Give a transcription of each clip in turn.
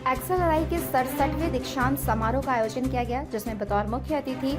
XLRI के 67वें दीक्षांत समारोह का आयोजन किया गया, जिसमें बतौर मुख्य अतिथि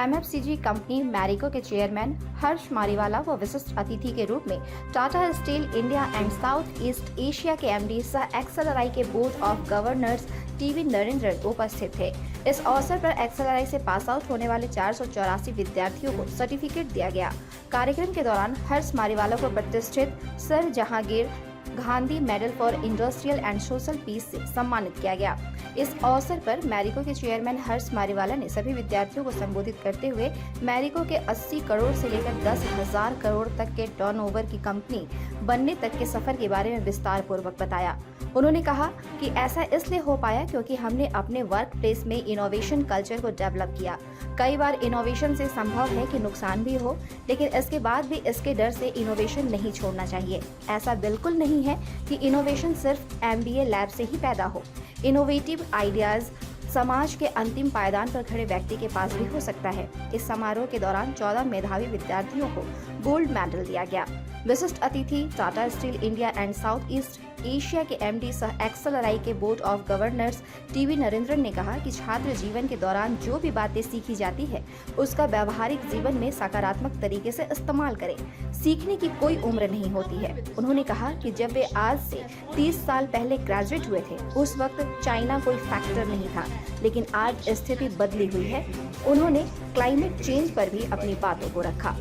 एमएफसीजी कंपनी मैरिको के चेयरमैन हर्ष मारीवाला व विशिष्ट अतिथि के रूप में Tata steel India and south east Asia के एमडी सह एक्सएलआरआई के board of governors TV Narendran उपस्थित थे। इस अवसर पर एक्सएलआरआई से पास आउट होने वाले 484 विद्यार्थियों को सर्टिफिकेट दिया गया। कार्यक्रम के दौरान हर्ष मारीवाला को प्रतिष्ठित Sir Jehangir Gandhi medal for industrial and social peace से सम्मानित किया गया। इस अवसर पर मैरिको के चेयरमैन हर्ष मारीवाला ने सभी विद्यार्थियों को संबोधित करते हुए मैरिको के 80 करोड़ से लेकर 10,000 करोड़ तक के टर्नओवर की कंपनी बनने तक के सफर के बारे में विस्तार पूर्वक बताया। उन्होंने कहा कि ऐसा इसलिए हो पाया क्योंकि हमने अपने वर्क प्लेस में इनोवेशन कल्चर को डेवलप किया। कई बार इनोवेशन से संभव है कि नुकसान भी हो, लेकिन इसके बाद भी इसके डर से इनोवेशन नहीं छोड़ना चाहिए। ऐसा बिल्कुल नहीं है कि इनोवेशन सिर्फ एमबीए लैब से ही पैदा हो। इनोवेटिव आइडियाज समाज के अंतिम पायदान पर खड़े व्यक्ति के पास भी हो सकता है। इस समारोह के दौरान 14 मेधावी विद्यार्थियों को गोल्ड मेडल दिया गया। विशिष्ट अतिथि Tata steel India and south east Asia के एमडी सह एक्सएलआरआई के board of governors TV Narendran ने कहा कि छात्र जीवन के दौरान जो भी बातें सीखी जाती है उसका व्यवहारिक जीवन में सकारात्मक तरीके से इस्तेमाल करें। सीखने की कोई उम्र नहीं होती है। उन्होंने कहा कि जब वे आज से 30 साल पहले ग्रेजुएट हुए थे उस वक्त चाइना कोई फैक्टर नहीं था, लेकिन आज स्थिति बदली हुई है। उन्होंने क्लाइमेट चेंज पर भी अपनी बातों को रखा।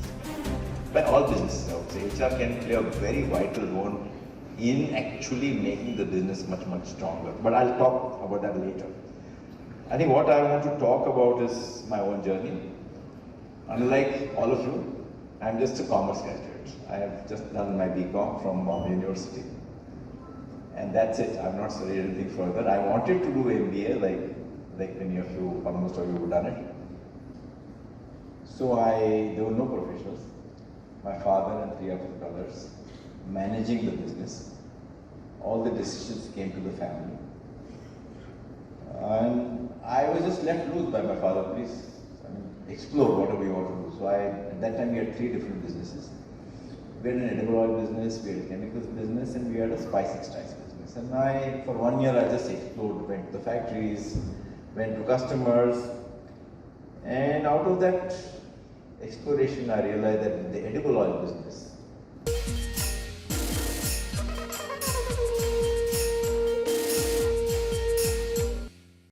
By all businesses, I would say HR can play a very vital role in actually making the business much stronger. But I'll talk about that later. I think what I want to talk about is my own journey. Unlike all of you, I'm just a commerce graduate. I have just done my BCom from Bombay University. And that's it. I've not studied anything further. I wanted to do MBA like many of you, almost all of you have done it. So there were no professionals. My father and 3 of his brothers managing the business. All the decisions came to the family. And I was just left loose by my father, please explore whatever you want to do. So at that time we had 3 different businesses. We had an edible oil business, we had a chemicals business, and we had a spice extracts business. And for 1 year I just explored, went to the factories, went to customers, and out of that exploration I realized that the edible oil business